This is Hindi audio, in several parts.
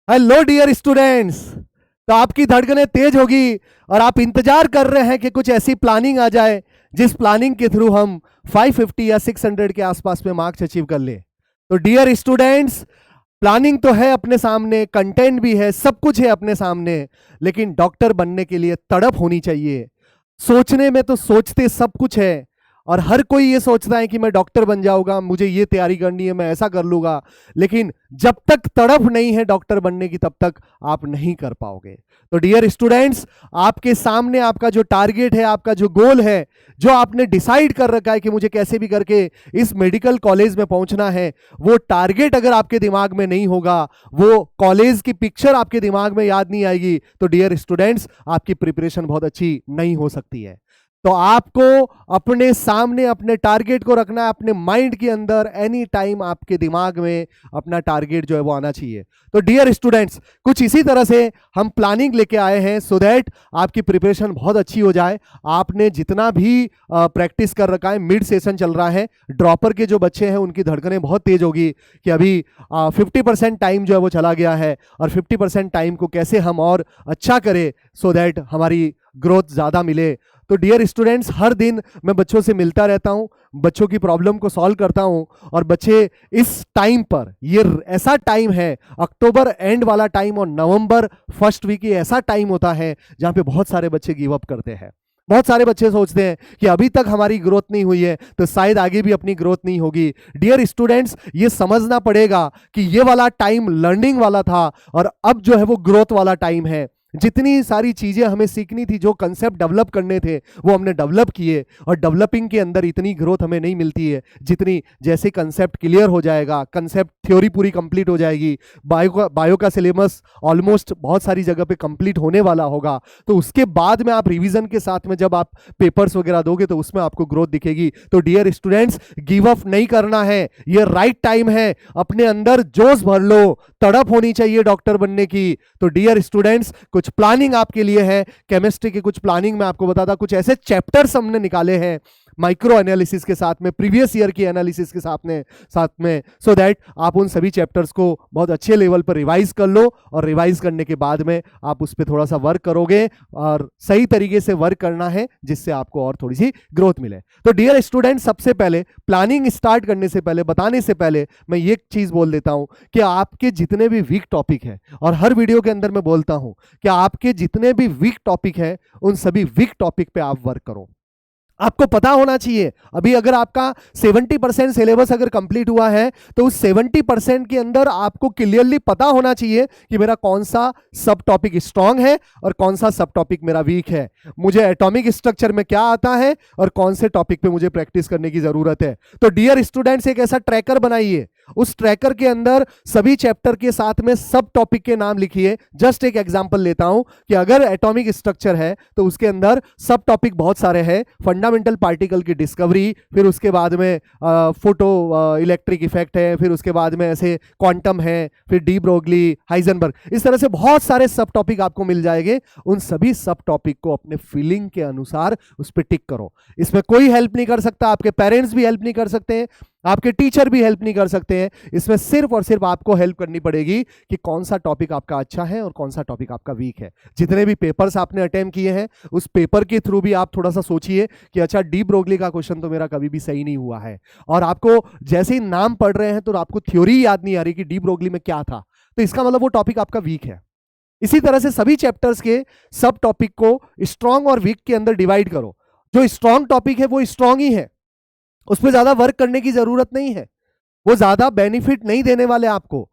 Hello dear students. तो आपकी धड़कनें तेज होगी और आप इंतजार कर रहे हैं कि कुछ ऐसी प्लानिंग आ जाए जिस प्लानिंग के थ्रू हम 550 या 600 के आसपास में मार्क्स अचीव कर ले। तो डियर स्टूडेंट्स, प्लानिंग तो है अपने सामने, कंटेंट भी है, सब कुछ है अपने सामने, लेकिन डॉक्टर बनने के लिए तड़प होनी चाहिए। सोचने में तो सोचते सब कुछ है और हर कोई ये सोचता है कि मैं डॉक्टर बन जाऊंगा, मुझे ये तैयारी करनी है, मैं ऐसा कर लूंगा, लेकिन जब तक तड़प नहीं है डॉक्टर बनने की तब तक आप नहीं कर पाओगे। तो डियर स्टूडेंट्स, आपके सामने आपका जो टारगेट है, आपका जो गोल है, जो आपने डिसाइड कर रखा है कि मुझे कैसे भी करके इस मेडिकल कॉलेज में पहुंचना है, वो टारगेट अगर आपके दिमाग में नहीं होगा, वो कॉलेज की पिक्चर आपके दिमाग में याद नहीं आएगी, तो डियर स्टूडेंट्स आपकी प्रिपरेशन बहुत अच्छी नहीं हो सकती है। तो आपको अपने सामने अपने टारगेट को रखना है, अपने माइंड के अंदर एनी टाइम आपके दिमाग में अपना टारगेट जो है वो आना चाहिए। तो डियर स्टूडेंट्स, कुछ इसी तरह से हम प्लानिंग लेके आए हैं सो दैट आपकी प्रिपरेशन बहुत अच्छी हो जाए। आपने जितना भी प्रैक्टिस कर रखा है, मिड सेशन चल रहा है, ड्रॉपर के जो बच्चे हैं उनकी धड़कनें बहुत तेज होगी कि अभी 50% टाइम जो है वो चला गया है और 50% टाइम को कैसे हम और अच्छा करें सो दैट हमारी ग्रोथ ज़्यादा मिले। तो डियर स्टूडेंट्स, हर दिन मैं बच्चों से मिलता रहता हूं, बच्चों की प्रॉब्लम को सॉल्व करता हूं और बच्चे इस टाइम पर, ये ऐसा टाइम है, अक्टूबर एंड वाला टाइम और नवंबर फर्स्ट वीक, ये ऐसा टाइम होता है जहां पे बहुत सारे बच्चे गिव अप करते हैं। बहुत सारे बच्चे सोचते हैं कि अभी तक हमारी ग्रोथ नहीं हुई है तो शायद आगे भी अपनी ग्रोथ नहीं होगी। डियर स्टूडेंट्स, ये समझना पड़ेगा कि ये वाला टाइम लर्निंग वाला था और अब जो है वो ग्रोथ वाला टाइम है। जितनी सारी चीजें हमें सीखनी थी, जो कंसेप्ट डेवलप करने थे, वो हमने डेवलप किए और डेवलपिंग के अंदर इतनी ग्रोथ हमें नहीं मिलती है जितनी जैसे कंसेप्ट क्लियर हो जाएगा, कंसेप्ट थ्योरी पूरी कंप्लीट हो जाएगी, बायो का सिलेबस ऑलमोस्ट बहुत सारी जगह पे कंप्लीट होने वाला होगा, तो उसके बाद में आप रिवीजन के साथ में जब आप पेपर्स वगैरह दोगे तो उसमें आपको ग्रोथ दिखेगी। तो डियर स्टूडेंट्स, गिव अप नहीं करना है, ये राइट टाइम है, अपने अंदर जोश भर लो, तड़प होनी चाहिए डॉक्टर बनने की। तो डियर स्टूडेंट्स, कुछ प्लानिंग आपके लिए है, केमिस्ट्री की कुछ प्लानिंग मैं आपको बताता, कुछ ऐसे चैप्टर्स हमने निकाले हैं माइक्रो एनालिसिस के साथ में, प्रीवियस ईयर की एनालिसिस के साथ में सो दैट आप उन सभी चैप्टर्स को बहुत अच्छे लेवल पर रिवाइज कर लो और रिवाइज करने के बाद में आप उस पर थोड़ा सा वर्क करोगे और सही तरीके से वर्क करना है जिससे आपको और थोड़ी सी ग्रोथ मिले। तो डियर स्टूडेंट, सबसे पहले प्लानिंग स्टार्ट करने से पहले, बताने से पहले मैं ये चीज बोल देता हूं कि आपके जितने भी वीक टॉपिक है, और हर वीडियो के अंदर मैं बोलता हूं कि आपके जितने भी वीक टॉपिक है उन सभी वीक टॉपिक पे आप वर्क करो। आपको पता होना चाहिए, अभी अगर आपका 70% सिलेबस अगर कंप्लीट हुआ है तो उस 70% के अंदर आपको क्लियरली पता होना चाहिए कि मेरा कौन सा सब टॉपिक स्ट्रांग है और कौन सा सब टॉपिक मेरा वीक है, मुझे एटॉमिक स्ट्रक्चर में क्या आता है और कौन से टॉपिक पे मुझे प्रैक्टिस करने की जरूरत है। तो डियर स्टूडेंट्स, एक ऐसा ट्रैकर बनाइए, उस ट्रैकर के अंदर सभी चैप्टर के साथ में सब टॉपिक के नाम लिखिए। जस्ट एक एग्जांपल लेता हूं कि अगर एटॉमिक स्ट्रक्चर है तो उसके अंदर सब टॉपिक बहुत सारे हैं, फंडामेंटल पार्टिकल की डिस्कवरी, फिर उसके बाद में फोटो इलेक्ट्रिक इफेक्ट है, फिर उसके बाद में ऐसे क्वांटम है, फिर डी ब्रोगली, हाइजेनबर्ग, इस तरह से बहुत सारे सब टॉपिक आपको मिल जाएंगे। उन सभी सब टॉपिक को अपने फीलिंग के अनुसार उस पर टिक करो। इसमें कोई हेल्प नहीं कर सकता, आपके पेरेंट्स भी हेल्प नहीं कर सकते, आपके टीचर भी हेल्प नहीं कर सकते हैं। इसमें सिर्फ और सिर्फ आपको हेल्प करनी पड़ेगी कि कौन सा टॉपिक आपका अच्छा है और कौन सा टॉपिक आपका वीक है। जितने भी पेपर्स आपने अटेम्प्ट किए हैं उस पेपर के थ्रू भी आप थोड़ा सा सोचिए कि अच्छा, डी ब्रोगली का क्वेश्चन तो मेरा कभी भी सही नहीं हुआ है, और आपको जैसे ही नाम पढ़ रहे हैं तो आपको थ्योरी याद नहीं आ रही कि डी ब्रोगली में क्या था, तो इसका मतलब वो टॉपिक आपका वीक है। इसी तरह से सभी चैप्टर्स के सब टॉपिक को स्ट्रॉन्ग और वीक के अंदर डिवाइड करो। जो स्ट्रॉन्ग टॉपिक है वो स्ट्रॉन्ग ही है, उस पर ज्यादा वर्क करने की जरूरत नहीं है, वो ज्यादा बेनिफिट नहीं देने वाले आपको।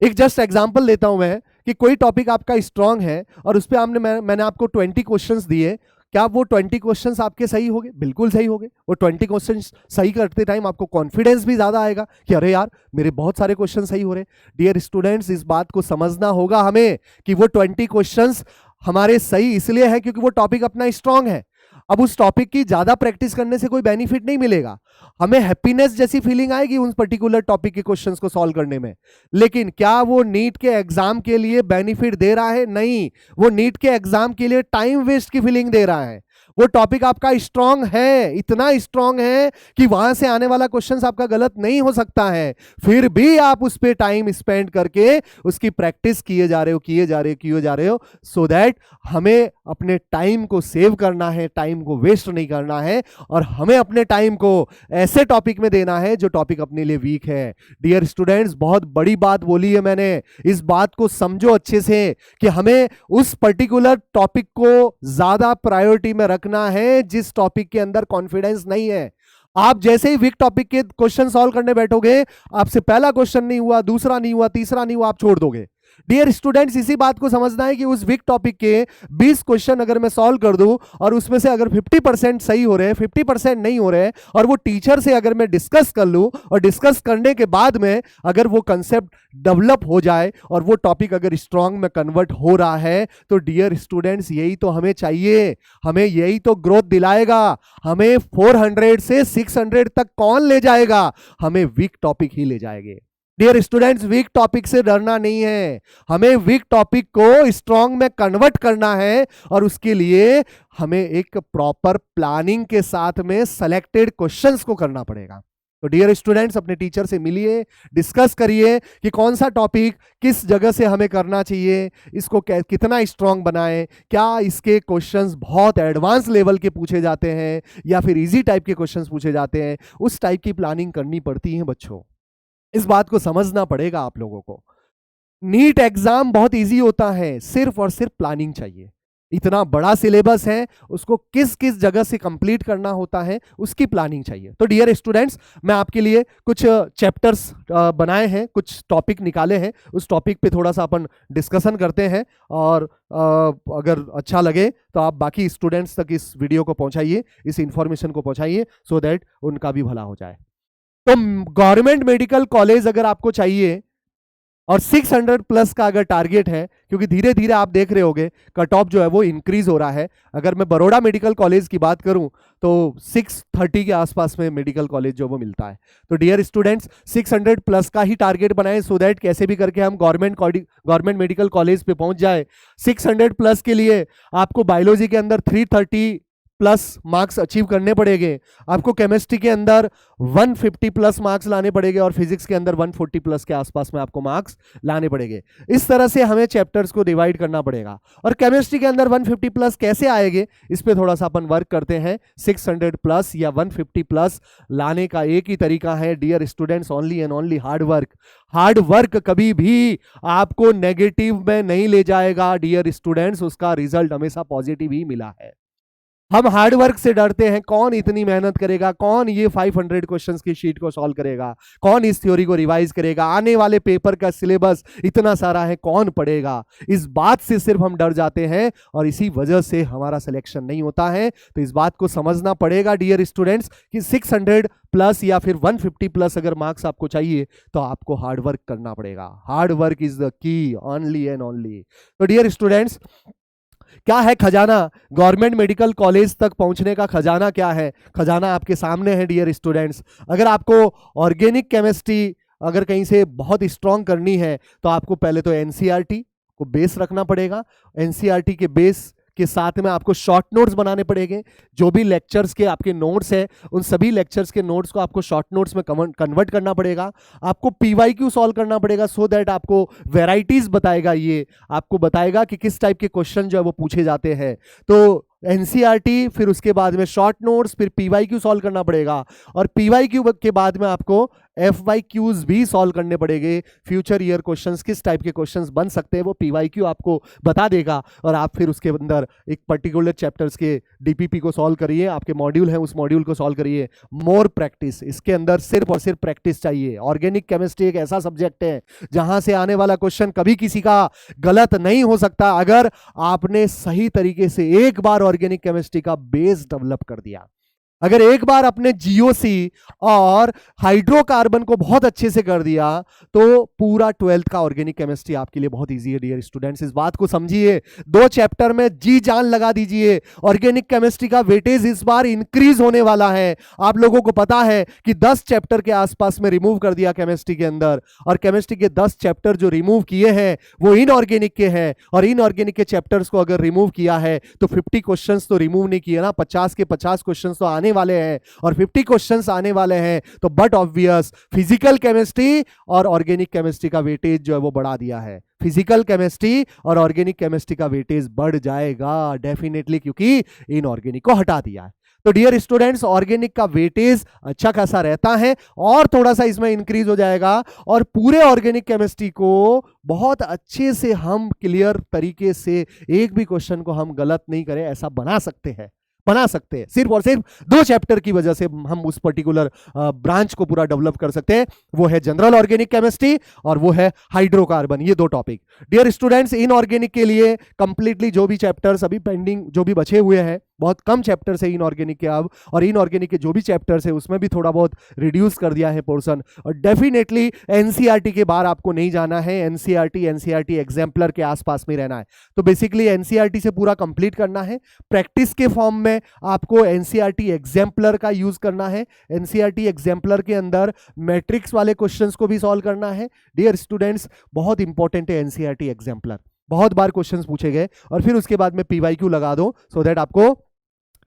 एक जस्ट एग्जांपल लेता हूं मैं कि कोई टॉपिक आपका स्ट्रांग है और उस पर मैंने आपको 20 क्वेश्चंस दिए, क्या वो 20 क्वेश्चंस आपके सही हो गए? बिल्कुल सही हो गए। वो 20 क्वेश्चंस सही करते टाइम आपको कॉन्फिडेंस भी ज्यादा आएगा कि अरे यार, मेरे बहुत सारे क्वेश्चन सही हो रहे। डियर स्टूडेंट्स, इस बात को समझना होगा हमें कि वो 20 क्वेश्चंस हमारे सही इसलिए है क्योंकि वो टॉपिक अपना स्ट्रांग है। अब उस टॉपिक की ज्यादा प्रैक्टिस करने से कोई बेनिफिट नहीं मिलेगा, हमें हैप्पीनेस जैसी फीलिंग आएगी उन पर्टिकुलर टॉपिक के क्वेश्चंस को सॉल्व करने में, लेकिन क्या वो नीट के एग्जाम के लिए बेनिफिट दे रहा है? नहीं, वो नीट के एग्जाम के लिए टाइम वेस्ट की फीलिंग दे रहा है। वो टॉपिक आपका स्ट्रांग है, इतना स्ट्रांग है कि वहां से आने वाला क्वेश्चन आपका गलत नहीं हो सकता है, फिर भी आप उस पर टाइम स्पेंड करके उसकी प्रैक्टिस किए जा रहे हो सो दैट हमें अपने टाइम को सेव करना है, टाइम को वेस्ट नहीं करना है, और हमें अपने टाइम को ऐसे टॉपिक में देना है जो टॉपिक अपने लिए वीक है। डियर स्टूडेंट्स, बहुत बड़ी बात बोली है मैंने, इस बात को समझो अच्छे से कि हमें उस पर्टिकुलर टॉपिक को ज्यादा प्रायोरिटी में रखना है जिस टॉपिक के अंदर कॉन्फिडेंस नहीं है। आप जैसे ही वीक टॉपिक के क्वेश्चन सॉल्व करने बैठोगे, आपसे पहला क्वेश्चन नहीं हुआ, दूसरा नहीं हुआ, तीसरा नहीं हुआ, आप छोड़ दोगे। डियर स्टूडेंट्स, इसी बात को समझना है कि उस वीक टॉपिक के 20 क्वेश्चन अगर मैं सॉल्व कर दूं और उसमें से अगर 50% सही हो रहे हैं, 50% नहीं हो रहे हैं, और वो टीचर से अगर मैं डिस्कस कर लूं और डिस्कस करने के बाद में अगर वो कंसेप्ट डेवलप हो जाए और वो टॉपिक अगर स्ट्रांग में कन्वर्ट हो रहा है, तो डियर स्टूडेंट्स यही तो हमें चाहिए, हमें यही तो ग्रोथ दिलाएगा। हमें 400 से 600 तक कौन ले जाएगा? हमें वीक टॉपिक ही ले जाएंगे। डियर स्टूडेंट्स, वीक टॉपिक से डरना नहीं है, हमें वीक टॉपिक को स्ट्रांग में कन्वर्ट करना है, और उसके लिए हमें एक प्रॉपर प्लानिंग के साथ में सिलेक्टेड क्वेश्चंस को करना पड़ेगा। तो डियर स्टूडेंट्स, अपने टीचर से मिलिए, डिस्कस करिए कि कौन सा टॉपिक किस जगह से हमें करना चाहिए, इसको कितना स्ट्रांग बनाएं, क्या इसके क्वेश्चंस बहुत एडवांस लेवल के पूछे जाते हैं या फिर इजी टाइप के क्वेश्चंस पूछे जाते हैं, उस टाइप की प्लानिंग करनी पड़ती है बच्चों। इस बात को समझना पड़ेगा आप लोगों को। नीट एग्जाम बहुत इजी होता है, सिर्फ और सिर्फ प्लानिंग चाहिए। इतना बड़ा सिलेबस है, उसको किस किस जगह से कंप्लीट करना होता है, उसकी प्लानिंग चाहिए। तो डियर स्टूडेंट्स, मैं आपके लिए कुछ चैप्टर्स बनाए हैं, कुछ टॉपिक निकाले हैं, उस टॉपिक पे थोड़ा सा अपन डिस्कशन करते हैं, और अगर अच्छा लगे तो आप बाकी स्टूडेंट्स तक इस वीडियो को पहुंचाइए, इस इंफॉर्मेशन को पहुंचाइए, सो दैट उनका भी भला हो जाए। तो गवर्नमेंट मेडिकल कॉलेज अगर आपको चाहिए और 600 प्लस का अगर टारगेट है, क्योंकि धीरे धीरे आप देख रहे होंगे कट ऑफ जो है वो इंक्रीज हो रहा है। अगर मैं बड़ौदा मेडिकल कॉलेज की बात करूं तो 630 के आसपास में मेडिकल कॉलेज जो वो मिलता है। तो डियर स्टूडेंट्स, 600 प्लस का ही टारगेट बनाएं, सो दैट कैसे भी करके हम गवर्नमेंट मेडिकल कॉलेज पे पहुंच जाए। 600 प्लस के लिए आपको बायोलॉजी के अंदर 330 प्लस मार्क्स अचीव करने पड़ेंगे, आपको केमिस्ट्री के अंदर 150 प्लस मार्क्स लाने पड़ेंगे, और फिजिक्स के अंदर 140 प्लस के आसपास में आपको मार्क्स लाने पड़ेंगे। इस तरह से हमें चैप्टर्स को डिवाइड करना पड़ेगा। और केमिस्ट्री के अंदर 150 प्लस कैसे आएंगे, इस पे थोड़ा सा अपन वर्क करते हैं। 600 प्लस या 150 प्लस लाने का एक ही तरीका है dear students, only and only hard work. Hard work कभी भी आपको नेगेटिव में नहीं ले जाएगा डियर स्टूडेंट्स, उसका रिजल्ट हमेशा पॉजिटिव ही मिला है। हम हार्ड वर्क से डरते हैं, कौन इतनी मेहनत करेगा, कौन ये 500 क्वेश्चंस की शीट को सॉल्व करेगा, कौन इस थ्योरी को रिवाइज करेगा, आने वाले पेपर का सिलेबस इतना सारा है, कौन पढ़ेगा। इस बात से सिर्फ हम डर जाते हैं और इसी वजह से हमारा सिलेक्शन नहीं होता है। तो इस बात को समझना पड़ेगा डियर स्टूडेंट्स कि 600 प्लस या फिर 150 प्लस अगर मार्क्स आपको चाहिए तो आपको हार्ड वर्क करना पड़ेगा। Hard work is the key, only and only. तो डियर स्टूडेंट्स, क्या है खजाना? गवर्नमेंट मेडिकल कॉलेज तक पहुंचने का खजाना क्या है? खजाना आपके सामने है डियर स्टूडेंट्स। अगर आपको ऑर्गेनिक केमिस्ट्री अगर कहीं से बहुत स्ट्रांग करनी है तो आपको पहले तो एनसीईआरटी को बेस रखना पड़ेगा। एनसीईआरटी के बेस के साथ में आपको शॉर्ट नोट्स बनाने पड़ेंगे। जो भी लेक्चर्स के आपके नोट्स हैं, उन सभी लेक्चर्स के नोट्स को आपको शॉर्ट नोट्स में कन्वर्ट करना पड़ेगा। आपको पीवाईक्यू सॉल्व करना पड़ेगा, सो दैट आपको वेराइटीज बताएगा, ये आपको बताएगा कि किस टाइप के क्वेश्चन जो है वो पूछे जाते हैं। तो एनसीईआरटी, फिर उसके बाद में शॉर्ट नोट्स, फिर पीवाईक्यू सॉल्व करना पड़ेगा, और पीवाईक्यू के बाद में आपको एफवाईक्यूज भी सॉल्व करने पड़ेंगे। फ्यूचर ईयर क्वेश्चंस किस टाइप के क्वेश्चंस बन सकते हैं वो पीवाईक्यू आपको बता देगा, और आप फिर उसके अंदर एक पर्टिकुलर चैप्टर्स के डीपीपी को सॉल्व करिए, आपके मॉड्यूल है उस मॉड्यूल को सॉल्व करिए। मोर प्रैक्टिस, इसके अंदर सिर्फ और सिर्फ प्रैक्टिस चाहिए। ऑर्गेनिक केमिस्ट्री एक ऐसा सब्जेक्ट है जहां से आने वाला क्वेश्चन कभी किसी का गलत नहीं हो सकता, अगर आपने सही तरीके से एक बार ऑर्गेनिक केमिस्ट्री का बेस डेवलप कर दिया। अगर एक बार अपने जीओसी और हाइड्रोकार्बन को बहुत अच्छे से कर दिया तो पूरा 12th का ऑर्गेनिक केमिस्ट्री आपके लिए बहुत इजी है डियर स्टूडेंट्स। इस बात को समझिए, 2 चैप्टर में जी जान लगा दीजिए। ऑर्गेनिक केमिस्ट्री का वेटेज इस बार इंक्रीज होने वाला है। आप लोगों को पता है कि 10 चैप्टर के आसपास में रिमूव कर दिया केमिस्ट्री के अंदर, और केमिस्ट्री के 10 चैप्टर जो रिमूव किए हैं वो इनऑर्गेनिक के हैं, और इनऑर्गेनिक के चैप्टर्स को अगर रिमूव किया है तो 50 क्वेश्चंस तो रिमूव नहीं किए ना, 50 के 50 क्वेश्चंस तो आने वाले हैं, और 50 क्वेश्चंस आने वाले हैं तो बट ऑब्वियस फिजिकल केमिस्ट्री और ऑर्गेनिक केमिस्ट्री का वेटेज जो है वो बढ़ा दिया है। फिजिकल केमिस्ट्री और ऑर्गेनिक केमिस्ट्री का वेटेज बढ़ जाएगा डेफिनेटली, क्योंकि इनऑर्गेनिक को हटा दिया है। तो डियर स्टूडेंट्स, ऑर्गेनिक का वेटेज अच्छा खासा रहता है और थोड़ा सा इसमें इंक्रीज हो जाएगा, और पूरे ऑर्गेनिक केमिस्ट्री को बहुत अच्छे से हम क्लियर तरीके से एक भी क्वेश्चन को हम गलत नहीं करें ऐसा बना सकते हैं सिर्फ और सिर्फ 2 चैप्टर की वजह से हम उस पर्टिकुलर ब्रांच को पूरा डेवलप कर सकते हैं। वो है जनरल ऑर्गेनिक केमिस्ट्री और वो है हाइड्रोकार्बन, ये 2 टॉपिक। डियर स्टूडेंट्स, इनऑर्गेनिक के लिए कंप्लीटली जो भी चैप्टर्स अभी पेंडिंग जो भी बचे हुए हैं, बहुत कम चैप्टर्स है इनऑर्गेनिक के अब, और इनऑर्गेनिक के जो भी चैप्टर्स है उसमें भी थोड़ा बहुत रिड्यूस कर दिया है पोर्शन। और डेफिनेटली एनसीईआरटी के बाहर आपको नहीं जाना है, एनसीईआरटी एग्जाम्पलर के आसपास में रहना है। तो बेसिकली एनसीईआरटी से पूरा कंप्लीट करना है। प्रैक्टिस के फॉर्म में आपको एनसीईआरटी एग्जाम्पलर का यूज करना है। एनसीईआरटी एग्जाम्पलर के अंदर मैट्रिक्स वाले क्वेश्चंस को भी सॉल्व करना है। डियर स्टूडेंट्स, बहुत इंपॉर्टेंट है एनसीईआरटी एग्जाम्पलर, बहुत बार क्वेश्चंस पूछे गए, और फिर उसके बाद में पीवाईक्यू लगा दो सो दैट आपको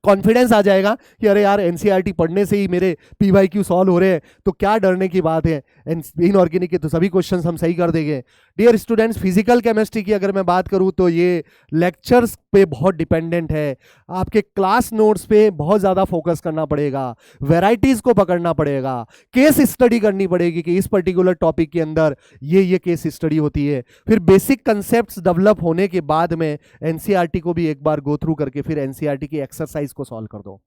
कॉन्फिडेंस आ जाएगा कि अरे यार एनसीईआरटी पढ़ने से ही मेरे पीवाईक्यू सॉल्व हो रहे हैं, तो क्या डरने की बात है, इनऑर्गेनिक के तो सभी क्वेश्चंस हम सही कर देंगे। डियर स्टूडेंट्स, फिजिकल केमिस्ट्री की अगर मैं बात करूं तो ये लेक्चर्स पे बहुत डिपेंडेंट है, आपके क्लास नोट्स पे बहुत ज़्यादा फोकस करना पड़ेगा, वेराइटीज़ को पकड़ना पड़ेगा, केस स्टडी करनी पड़ेगी कि इस पर्टिकुलर टॉपिक के अंदर ये केस स्टडी होती है। फिर बेसिक कंसेप्ट डेवलप होने के बाद में एनसीईआरटी को भी एक बार गो थ्रू करके फिर एनसीईआरटी की एक्सरसाइज को सॉल्व कर दो।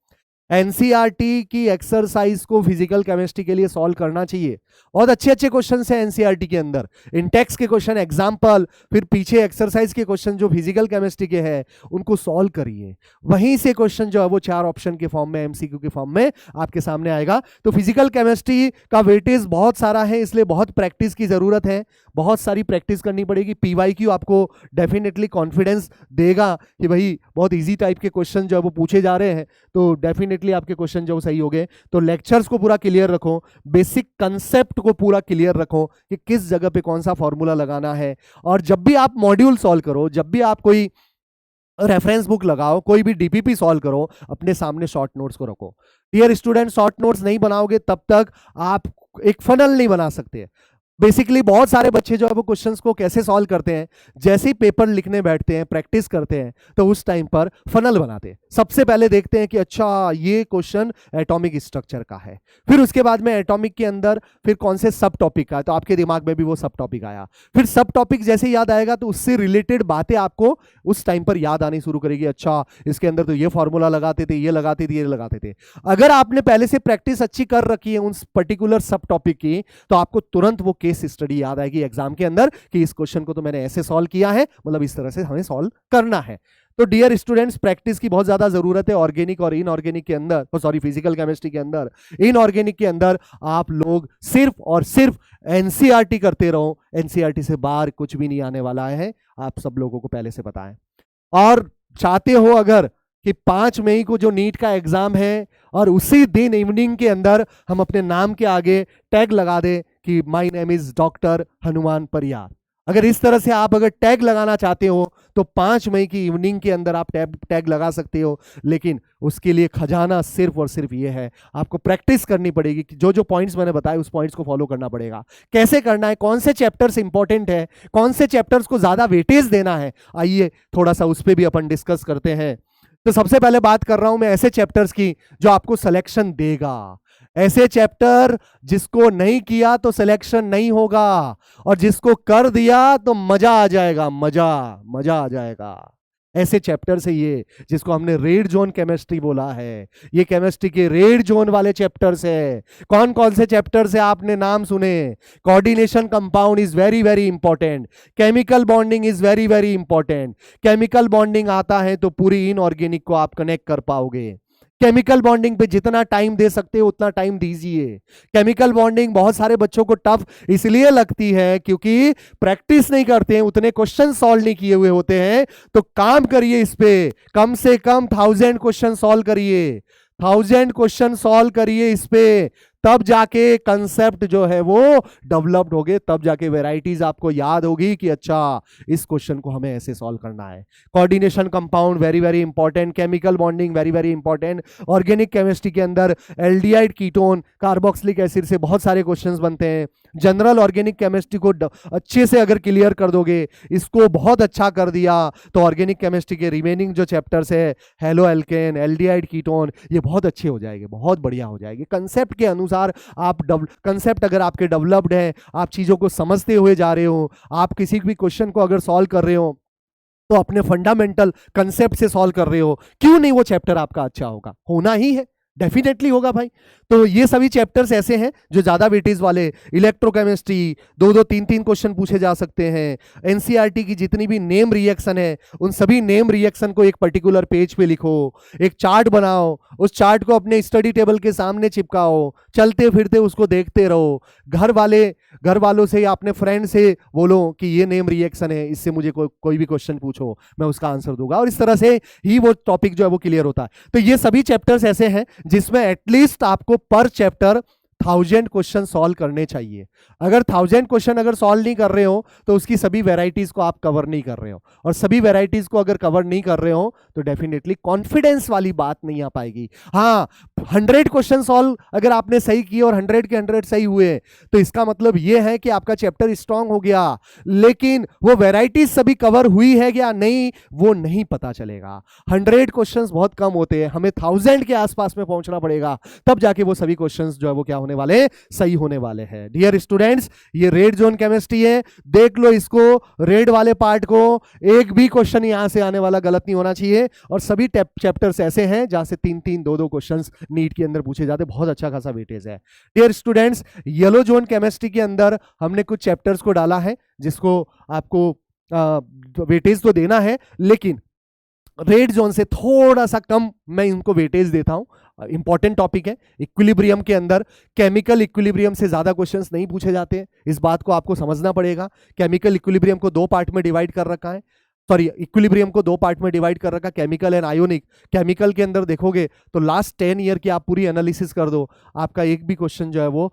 एनसीईआरटी की एक्सरसाइज को फिजिकल केमिस्ट्री के लिए सॉल्व करना चाहिए। बहुत अच्छे अच्छे क्वेश्चन हैं एनसीईआरटी के अंदर, इंटेक्स के क्वेश्चन, एग्जाम्पल, फिर पीछे एक्सरसाइज के क्वेश्चन जो फिजिकल केमिस्ट्री के हैं उनको सॉल्व करिए। वहीं से क्वेश्चन जो है वो 4 ऑप्शन के फॉर्म में, एमसीक्यू के फॉर्म में आपके सामने आएगा। तो फिजिकल केमिस्ट्री का वेटेज बहुत सारा है, इसलिए बहुत प्रैक्टिस की जरूरत है, बहुत सारी प्रैक्टिस करनी पड़ेगी। पीवाईक्यू आपको डेफिनेटली कॉन्फिडेंस देगा कि भाई बहुत इजी टाइप के क्वेश्चन जो है वो पूछे जा रहे हैं, तो डेफिनेटली आपके क्वेश्चन जो सही हो गए। तो लेक्चर्स को पूरा क्लियर रखो, बेसिक कंसेप्ट को पूरा क्लियर रखो कि किस जगह पे कौन सा फॉर्मूला लगाना है, और जब भी आप मॉड्यूल सॉल्व करो, जब भी आप कोई रेफरेंस बुक लगाओ, कोई भी डीपीपी सॉल्व करो, अपने सामने शॉर्ट नोट्स को रखो। डियर स्टूडेंट, शॉर्ट नोट्स नहीं बनाओगे तब तक आप एक फनल नहीं बना सकते। बेसिकली बहुत सारे बच्चे जो है वो क्वेश्चंस को कैसे सॉल्व करते हैं, जैसे ही पेपर लिखने बैठते हैं, प्रैक्टिस करते हैं, तो उस टाइम पर फनल बनाते हैं। सबसे पहले देखते हैं कि अच्छा ये क्वेश्चन एटॉमिक स्ट्रक्चर का है, फिर उसके बाद में एटॉमिक के अंदर फिर कौन से सब टॉपिक का है, तो आपके दिमाग में भी वो सब टॉपिक आया, फिर सब टॉपिक जैसे याद आएगा तो उससे रिलेटेड बातें आपको उस टाइम पर याद आनी शुरू करेगी। अच्छा इसके अंदर तो ये फॉर्मूला लगाते थे, ये लगाते थे, ये लगाते थे। अगर आपने पहले से प्रैक्टिस अच्छी कर रखी है उस पर्टिकुलर सब टॉपिक की, तो आपको तुरंत वो केस स्टडी याद आएगी एग्जाम के अंदर कि इस क्वेश्चन को तो मैंने ऐसे सॉल्व किया है, मतलब इस तरह से हमें सॉल्व करना है। तो डियर स्टूडेंट्स, प्रैक्टिस की बहुत ज्यादा जरूरत है ऑर्गेनिक और इनऑर्गेनिक के अंदर, सॉरी फिजिकल केमिस्ट्री के अंदर। इनऑर्गेनिक के अंदर आप लोग सिर्फ और सिर्फ एनसीईआरटी करते रहो, एनसीईआरटी से बाहर कुछ भी नहीं आने वाला है, आप सब लोगों को पहले से पता है। और चाहते हो अगर कि 5 मई को जो नीट का एग्जाम है और उसी दिन इवनिंग के अंदर हम अपने नाम के आगे टैग लगा दे कि my name is doctor Hanuman Pariyar, अगर इस तरह से आप अगर टैग लगाना चाहते हो तो 5 मई की इवनिंग के अंदर आप टैग लगा सकते हो। लेकिन उसके लिए खजाना सिर्फ और सिर्फ ये है, आपको प्रैक्टिस करनी पड़ेगी कि जो जो पॉइंट्स मैंने बताए उस पॉइंट्स को फॉलो करना पड़ेगा। कैसे करना है, कौन से चैप्टर्स इंपॉर्टेंट है, कौन से चैप्टर्स को ज्यादा वेटेज देना है, आइए थोड़ा सा उस पर भी अपन डिस्कस करते हैं। तो सबसे पहले बात कर रहा हूं मैं ऐसे चैप्टर्स की जो आपको सिलेक्शन देगा, ऐसे चैप्टर जिसको नहीं किया तो सिलेक्शन नहीं होगा, और जिसको कर दिया तो मजा आ जाएगा, मजा आ जाएगा। ऐसे चैप्टर से ये जिसको हमने रेड जोन केमिस्ट्री बोला है, ये केमिस्ट्री के रेड जोन वाले चैप्टर्स है। कौन कौन से चैप्टर्स है आपने नाम सुने? Coordination compound is very very important, chemical bonding is very very important. Chemical bonding आता है तो पूरी इनऑर्गेनिक को आप कनेक्ट कर पाओगे। केमिकल बॉन्डिंग पे जितना टाइम दे सकते हो उतना टाइम दीजिए। केमिकल बॉन्डिंग बहुत सारे बच्चों को टफ इसलिए लगती है क्योंकि प्रैक्टिस नहीं करते हैं, उतने क्वेश्चन सॉल्व नहीं किए हुए होते हैं। तो काम करिए इस पे, कम से कम 1000 क्वेश्चन सॉल्व करिए, 1000 क्वेश्चन सॉल्व करिए इस पे, तब जाके कंसेप्ट जो है वो डेवलप्ड होगे, तब जाके वेराइटीज आपको याद होगी कि अच्छा इस क्वेश्चन को हमें ऐसे सॉल्व करना है। Coordination compound very very important, chemical bonding very very important. Organic chemistry के अंदर एल्डिहाइड कीटोन कार्बोक्सिलिक एसिड से बहुत सारे क्वेश्चंस बनते हैं। जनरल ऑर्गेनिक केमिस्ट्री को अच्छे से अगर क्लियर कर दोगे, इसको बहुत अच्छा कर दिया, तो ऑर्गेनिक केमिस्ट्री के रिमेनिंग जो चैप्टर्स है, हेलो एल्केन, एल्डिहाइड कीटोन, ये बहुत अच्छे हो जाएंगे, बहुत बढ़िया हो जाएंगे। कंसेप्ट के अनुसार आप कंसेप्ट अगर आपके डेवलप्ड है, आप चीजों को समझते हुए जा रहे हो, आप किसी भी क्वेश्चन को अगर सॉल्व कर रहे हो तो अपने फंडामेंटल कंसेप्ट से सॉल्व कर रहे हो, क्यों नहीं वो चैप्टर आपका अच्छा होगा, होना ही है, डेफिनेटली होगा भाई। तो ये सभी चैप्टर्स ऐसे हैं जो ज्यादा वेटेज वाले, इलेक्ट्रोकेमिस्ट्री 2-2, 3-3 क्वेश्चन पूछे जा सकते हैं। एनसीईआरटी की जितनी भी नेम रिएक्शन है, उन सभी नेम रिएक्शन को एक पर्टिकुलर पेज पे लिखो, एक चार्ट बनाओ, उस चार्ट को अपने स्टडी टेबल के सामने चिपकाओ, चलते फिरते उसको देखते रहो। घर वालों से या अपने फ्रेंड से बोलो कि ये नेम रिएक्शन है, इससे मुझे कोई भी क्वेश्चन पूछो, मैं उसका आंसर दूंगा, और इस तरह से ही वो टॉपिक जो है वो क्लियर होता है। तो ये सभी चैप्टर्स ऐसे हैं जिसमें एटलीस्ट आपको पर चैप्टर 1000 क्वेश्चन सॉल्व करने चाहिए। अगर 1000 क्वेश्चन अगर सॉल्व नहीं कर रहे हो तो उसकी सभी वैरायटीज को आप कवर नहीं कर रहे हो, और सभी वैरायटीज को अगर कवर नहीं कर रहे हो तो डेफिनेटली कॉन्फिडेंस वाली बात नहीं आ पाएगी। हाँ, 100 क्वेश्चन सॉल्व अगर आपने सही किए और 100 के 100 सही हुए तो इसका मतलब यह है कि आपका चैप्टर स्ट्रांग हो गया, लेकिन वो वैरायटीज सभी कवर हुई है या नहीं वो नहीं पता चलेगा। 100 क्वेश्चंस बहुत कम होते हैं, हमें 1000 के आसपास में पहुंचना पड़ेगा, तब जाके वो सभी क्वेश्चंस जो है वो क्या होने वाले, सही होने वाले हैं। डियर स्टूडेंट्स, ये रेड जोन केमिस्ट्री है, देख लो इसको, रेड वाले पार्ट को, एक भी क्वेश्चन यहां से आने वाला गलत नहीं होना चाहिए, और सभी चैप्टर्स ऐसे हैं जहां से 3-3, 2-2 क्वेश्चंस नीट के अंदर पूछे जाते, बहुत अच्छा खासा वेटेज है। Dear students, yellow zone chemistry के अंदर हमने कुछ चैप्टर्स को डाला है जिसको आपको वेटेज तो देना है, लेकिन रेड जोन से थोड़ा सा कम मैं इनको वेटेज देता हूं। इंपॉर्टेंट टॉपिक है। इक्विलिब्रियम के अंदर केमिकल इक्विलिब्रियम से ज्यादा क्वेश्चंस नहीं पूछे जाते हैं, इस बात को आपको समझना पड़ेगा। केमिकल इक्विलिब्रियम को 2 पार्ट में डिवाइड कर रखा है, सॉरी इक्विलिब्रियम को 2 पार्ट में डिवाइड कर रखा, केमिकल एंड आयोनिक। केमिकल के अंदर देखोगे तो लास्ट 10 ईयर की आप पूरी एनालिसिस कर दो, आपका एक भी क्वेश्चन जो है वो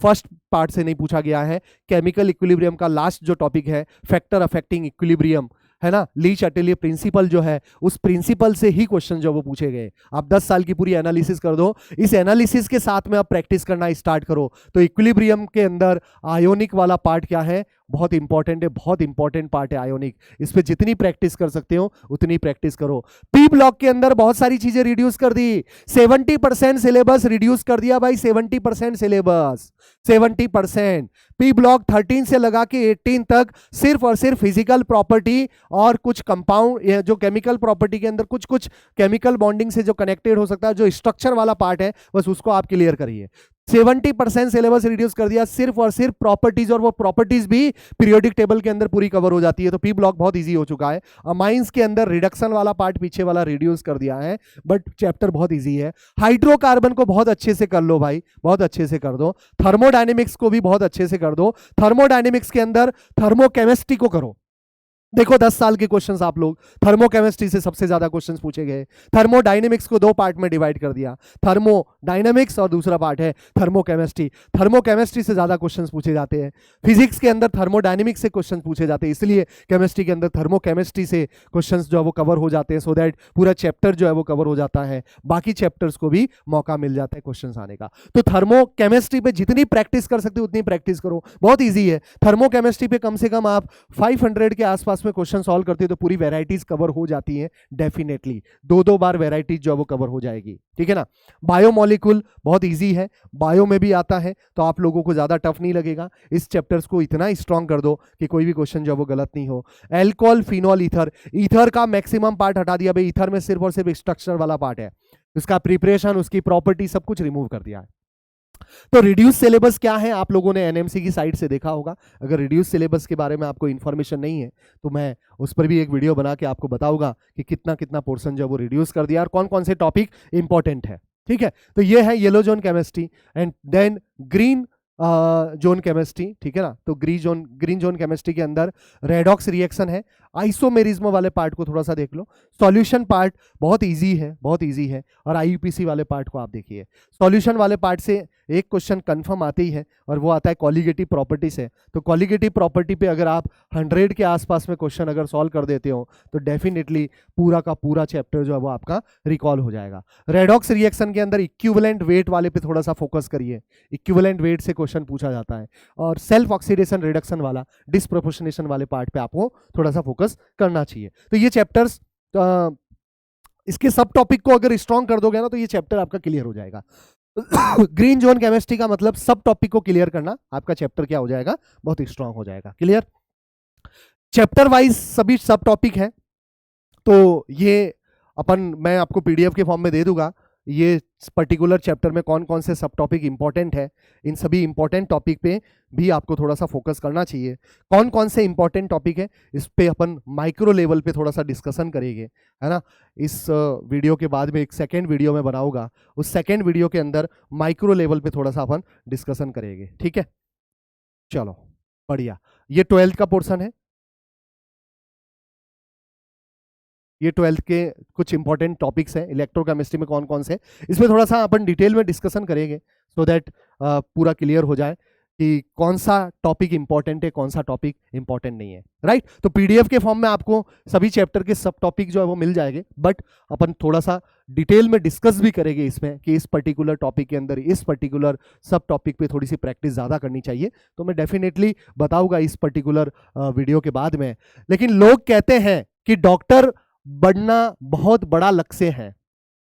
फर्स्ट पार्ट से नहीं पूछा गया है। केमिकल इक्विलिब्रियम का लास्ट जो टॉपिक है, फैक्टर अफेक्टिंग इक्विलिब्रियम, है ना, लीच अटेलियर प्रिंसिपल जो है, उस प्रिंसिपल से ही क्वेश्चन जो वो पूछे गए। आप 10 साल की पूरी एनालिसिस कर दो, इस एनालिसिस के साथ में आप प्रैक्टिस करना स्टार्ट करो, तो इक्विलिब्रियम के अंदर आयोनिक वाला पार्ट क्या है, बहुत इंपॉर्टेंट है, बहुत इंपॉर्टेंट पार्ट है आयोनिक। इस पे जितनी प्रैक्टिस कर सकते हो उतनी प्रैक्टिस करो। पी ब्लॉक के अंदर बहुत सारी चीजें रिड्यूस कर दी, 70% सिलेबस रिड्यूस कर दिया भाई, 70% सिलेबस, 70%। पी ब्लॉक 13 से लगा के 18 तक सिर्फ और सिर्फ फिजिकल प्रॉपर्टी और कुछ कंपाउंड, जो केमिकल प्रॉपर्टी के अंदर कुछ कुछ केमिकल बॉन्डिंग से जो कनेक्टेड हो सकता है, जो स्ट्रक्चर वाला पार्ट है, बस उसको आप क्लियर करिए। 70% सिलेबस रिड्यूस कर दिया सिर्फ और सिर्फ प्रॉपर्टीज, और वो प्रॉपर्टीज भी पीरियोडिक टेबल के अंदर पूरी कवर हो जाती है। तो पी ब्लॉक बहुत इजी हो चुका है। अमाइंस के अंदर रिडक्शन वाला पार्ट पीछे वाला रिड्यूस कर दिया है, बट चैप्टर बहुत इजी है। हाइड्रोकार्बन को बहुत अच्छे से कर लो भाई, बहुत अच्छे से कर दो। थर्मोडायनेमिक्स को भी बहुत अच्छे से कर दो। थर्मोडायनेमिक्स के अंदर थर्मोकेमिस्ट्री को करो। देखो 10 साल के क्वेश्चंस आप लोग, थर्मोकेमिस्ट्री से सबसे ज्यादा क्वेश्चंस पूछे गए। थर्मोडायनेमिक्स को 2 पार्ट में डिवाइड कर दिया, थर्मोडायनेमिक्स और दूसरा पार्ट है थर्मोकेमिस्ट्री। थर्मोकेमिस्ट्री से ज्यादा क्वेश्चंस पूछे जाते हैं। फिजिक्स के अंदर थर्मोडायनेमिक्स से क्वेश्चंस पूछे जाते हैं, इसलिए केमिस्ट्री के अंदर थर्मोकेमिस्ट्री से क्वेश्चंस जो है वो कवर हो जाते हैं, सो दैट पूरा चैप्टर जो है वो कवर हो जाता है, बाकी चैप्टर्स को भी मौका मिल जाता है क्वेश्चंस आने का। तो थर्मोकेमिस्ट्री पे जितनी प्रैक्टिस कर सकते हो उतनी प्रैक्टिस करो, बहुत ईजी है। थर्मोकेमिस्ट्री पे कम से कम आप 500 के आसपास में क्वेश्चन सॉल्व करते हो तो पूरी वैरायटीज कवर हो जाती हैं, डेफिनेटली 2-2 बार वैरायटीज जो है वो कवर हो जाएगी, ठीक है ना। बायोमोलिक्यूल बहुत इजी है, बायो में भी आता है, तो आप लोगों को ज्यादा टफ नहीं लगेगा। इस चैप्टर्स को इतना स्ट्रांग कर दो कि कोई भी क्वेश्चन जो है वो गलत नहीं हो। एल्कोहल, फिनॉल, ईथर, ईथर का मैक्सिमम पार्ट हटा दिया भाई, ईथर में सिर्फ और सिर्फ स्ट्रक्चर वाला पार्ट है, उसका प्रिपरेशन, उसकी प्रॉपर्टी सब कुछ रिमूव कर दिया है। तो रिड्यूस सिलेबस क्या है, आप लोगों ने एनएमसी की साइट से देखा होगा। अगर रिड्यूस सिलेबस के बारे में आपको इन्फॉर्मेशन नहीं है तो मैं उस पर भी एक वीडियो बना के आपको बताऊंगा कि कितना कितना पोर्शन जो वो रिड्यूस कर दिया और कौन कौन से टॉपिक इंपॉर्टेंट है। ठीक है, तो ये है yellow zone chemistry and then green zone chemistry. ठीक है ना, तो ग्रीन जोन केमिस्ट्री के अंदर रेडॉक्स रिएक्शन है। आइसोमेरिज्म वाले पार्ट को थोड़ा सा देख लो। सॉल्यूशन पार्ट बहुत इजी है, बहुत इजी है। और आईयूपीसी वाले पार्ट को आप देखिए। सॉल्यूशन वाले पार्ट से एक क्वेश्चन कंफर्म आते ही है और वो आता है कॉलिगेटिव प्रॉपर्टी से। तो कॉलिगेटिव प्रॉपर्टी पे अगर आप 100 के आसपास में क्वेश्चन अगर सॉल्व कर देते हो तो डेफिनेटली पूरा का पूरा चैप्टर जो है वो आपका रिकॉल हो जाएगा। रेडॉक्स रिएक्शन के अंदर इक्विवेलेंट वेट वाले पे थोड़ा सा फोकस करिए, इक्विवेलेंट वेट से क्वेश्चन पूछा जाता है। और सेल्फ ऑक्सीडेशन रिडक्शन वाला, डिस्प्रोपोर्शनेशन वाले पार्ट पे आपको थोड़ा सा फोकस करना चाहिए। तो ये चैप्टर्स, इसके सब टॉपिक को अगर स्ट्रॉन्ग कर दोगे ना तो ये चैप्टर आपका क्लियर हो जाएगा। ग्रीन जोन केमिस्ट्री का मतलब सब टॉपिक को क्लियर करना, आपका चैप्टर क्या हो जाएगा, बहुत स्ट्रांग हो जाएगा। क्लियर, चैप्टर वाइज सभी सब टॉपिक है। तो ये मैं आपको पीडीएफ के फॉर्म में दे दूंगा, ये पर्टिकुलर चैप्टर में कौन कौन से सब टॉपिक इंपॉर्टेंट है। इन सभी इंपॉर्टेंट टॉपिक पे भी आपको थोड़ा सा फोकस करना चाहिए। कौन कौन से इंपॉर्टेंट टॉपिक है इस पे अपन माइक्रो लेवल पे थोड़ा सा डिस्कशन करेंगे, है ना। इस वीडियो के बाद में एक सेकेंड वीडियो में बनाऊंगा, उस सेकेंड वीडियो के अंदर माइक्रो लेवल पे थोड़ा सा अपन डिस्कशन करेंगे। ठीक है, चलो बढ़िया। ये 12th का पोर्शन है, ये 12th के कुछ इंपॉर्टेंट टॉपिक्स हैं। इलेक्ट्रोकेमिस्ट्री में कौन कौन से, इसमें थोड़ा सा अपन डिटेल में डिस्कशन करेंगे सो दैट पूरा क्लियर हो जाए कि कौन सा टॉपिक इंपॉर्टेंट है, कौन सा टॉपिक इंपॉर्टेंट नहीं है। राइट, तो पीडीएफ के फॉर्म में आपको सभी चैप्टर के सब टॉपिक जो है वो मिल जाएंगे, बट अपन थोड़ा सा डिटेल में डिस्कस भी करेंगे इसमें कि इस पर्टिकुलर टॉपिक के अंदर इस पर्टिकुलर सब टॉपिक पे थोड़ी सी प्रैक्टिस ज़्यादा करनी चाहिए। तो मैं डेफिनेटली बताऊंगा इस पर्टिकुलर वीडियो के बाद में। लेकिन लोग कहते हैं कि डॉक्टर बनना बहुत बड़ा लक्ष्य है,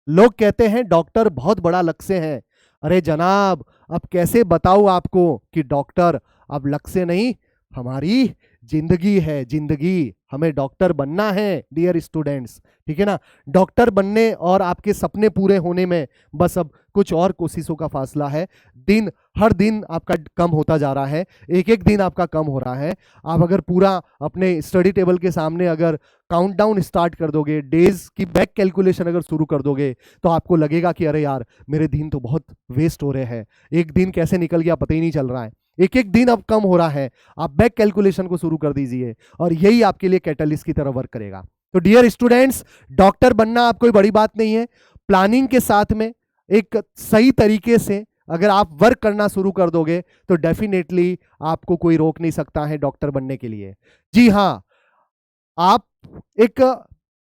लोग कहते हैं डॉक्टर बहुत बड़ा लक्ष्य है। अरे जनाब, अब कैसे बताऊं आपको कि डॉक्टर अब लक्ष्य नहीं, हमारी जिंदगी है, जिंदगी। हमें डॉक्टर बनना है डियर स्टूडेंट्स, ठीक है ना। डॉक्टर बनने और आपके सपने पूरे होने में बस अब कुछ और कोशिशों का फासला है। दिन हर दिन आपका कम होता जा रहा है, एक एक दिन आपका कम हो रहा है। आप अगर पूरा अपने स्टडी टेबल के सामने अगर काउंटडाउन स्टार्ट कर दोगे, डेज की बैक कैलकुलेशन अगर शुरू कर दोगे, तो आपको लगेगा कि अरे यार मेरे दिन तो बहुत वेस्ट हो रहे हैं, एक दिन कैसे निकल गया पता ही नहीं चल रहा है, एक एक दिन अब कम हो रहा है। आप बैक कैलकुलेशन को शुरू कर दीजिए और यही आपके लिए कैटलिस्ट की तरह वर्क करेगा। तो डियर स्टूडेंट्स, डॉक्टर बनना आप कोई बड़ी बात नहीं है। प्लानिंग के साथ में एक सही तरीके से अगर आप वर्क करना शुरू कर दोगे तो डेफिनेटली आपको कोई रोक नहीं सकता है डॉक्टर बनने के लिए। जी हाँ, आप एक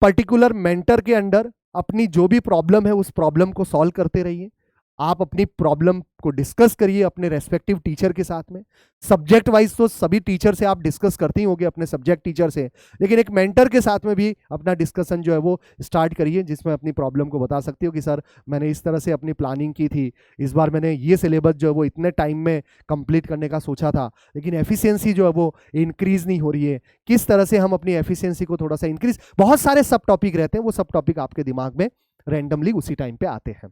पर्टिकुलर मेंटर के अंडर अपनी जो भी प्रॉब्लम है उस प्रॉब्लम को सॉल्व करते रहिए। आप अपनी प्रॉब्लम को डिस्कस करिए अपने रेस्पेक्टिव टीचर के साथ में। सब्जेक्ट वाइज तो सभी टीचर से आप डिस्कस करते ही होंगे अपने सब्जेक्ट टीचर से, लेकिन एक मेंटर के साथ में भी अपना डिस्कशन जो है वो स्टार्ट करिए, जिसमें अपनी प्रॉब्लम को बता सकते हो कि सर मैंने इस तरह से अपनी प्लानिंग की थी, इस बार मैंने ये सिलेबस जो है वो इतने टाइम में कंप्लीट करने का सोचा था, लेकिन एफिशिएंसी जो है वो इंक्रीज नहीं हो रही है। किस तरह से हम अपनी एफिशिएंसी को थोड़ा सा इंक्रीज, बहुत सारे सब टॉपिक रहते हैं, वो सब टॉपिक आपके दिमाग में रैंडमली उसी टाइम पे आते हैं।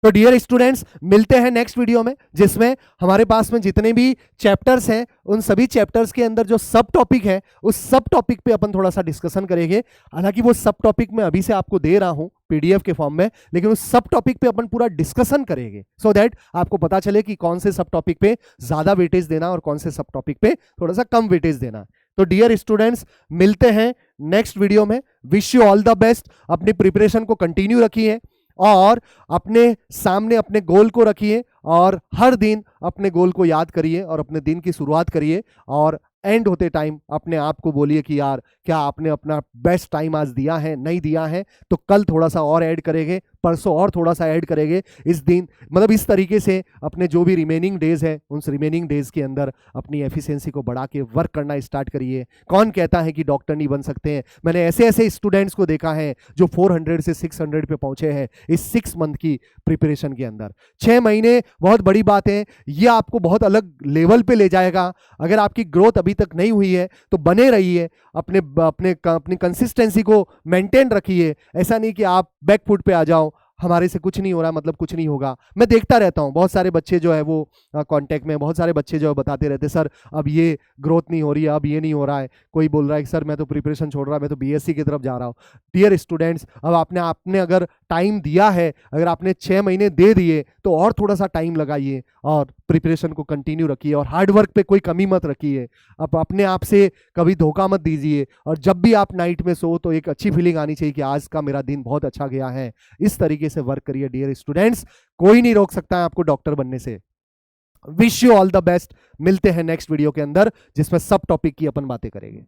तो डियर स्टूडेंट्स, मिलते हैं नेक्स्ट वीडियो में, जिसमें हमारे पास में जितने भी चैप्टर्स हैं उन सभी चैप्टर्स के अंदर जो सब टॉपिक है उस सब टॉपिक पे अपन थोड़ा सा डिस्कशन करेंगे। हालांकि वो सब टॉपिक मैं अभी से आपको दे रहा हूं पीडीएफ के फॉर्म में, लेकिन उस सब टॉपिक पे अपन पूरा डिस्कशन करेंगे सो दैट आपको पता चले कि कौन से सब टॉपिक पे ज्यादा वेटेज देना और कौन से सब टॉपिक पे थोड़ा सा कम वेटेज देना। तो डियर स्टूडेंट्स, मिलते हैं नेक्स्ट वीडियो में। Wish you all the best. अपनी प्रिपरेशन को कंटिन्यू रखिए और अपने सामने अपने गोल को रखिए और हर दिन अपने गोल को याद करिए और अपने दिन की शुरुआत करिए और एंड होते टाइम अपने आप को बोलिए कि यार क्या आपने अपना बेस्ट टाइम आज दिया है, नहीं दिया है तो कल थोड़ा सा और ऐड करेंगे, परसों और थोड़ा सा ऐड करेंगे। इस दिन मतलब इस तरीके से अपने जो भी रिमेनिंग डेज है उन रिमेनिंग डेज के अंदर अपनी एफिशिएंसी को बढ़ा के वर्क करना स्टार्ट करिए। कौन कहता है कि डॉक्टर नहीं बन सकते हैं? मैंने ऐसे ऐसे स्टूडेंट्स को देखा है जो 400 से 600 पे पहुंचे हैं इस 6 मंथ की प्रिपरेशन के अंदर। 6 महीने बहुत बड़ी बात है, ये आपको बहुत अलग लेवल पे ले जाएगा। अगर आपकी ग्रोथ अभी तक नहीं हुई है तो बने रहिए, अपनी कंसिस्टेंसी को मेंटेन रखिए। ऐसा नहीं कि आप बैक फुट पे आ जाओ, हमारे से कुछ नहीं हो रहा मतलब कुछ नहीं होगा। मैं देखता रहता हूँ बहुत सारे बच्चे जो है वो कांटेक्ट में, बहुत सारे बच्चे जो है बताते रहते सर अब ये ग्रोथ नहीं हो रही है, अब ये नहीं हो रहा है। कोई बोल रहा है कि सर मैं तो प्रिपरेशन छोड़ रहा, मैं तो बीएससी की तरफ जा रहा हूँ। डियर स्टूडेंट्स, अब आपने अगर टाइम दिया है, अगर आपने 6 महीने दे दिए तो और थोड़ा सा टाइम लगाइए और प्रिपरेशन को कंटिन्यू रखिए और हार्डवर्क पे कोई कमी मत रखिए। अब अपने आप से कभी धोखा मत दीजिए, और जब भी आप नाइट में सो तो एक अच्छी फीलिंग आनी चाहिए कि आज का मेरा दिन बहुत अच्छा गया है। इस तरीके से वर्क करिए डियर स्टूडेंट्स, कोई नहीं रोक सकता है आपको डॉक्टर बनने से। Wish you all the best. मिलते हैं नेक्स्ट वीडियो के अंदर जिसमें सब टॉपिक की अपन बातें करेंगे।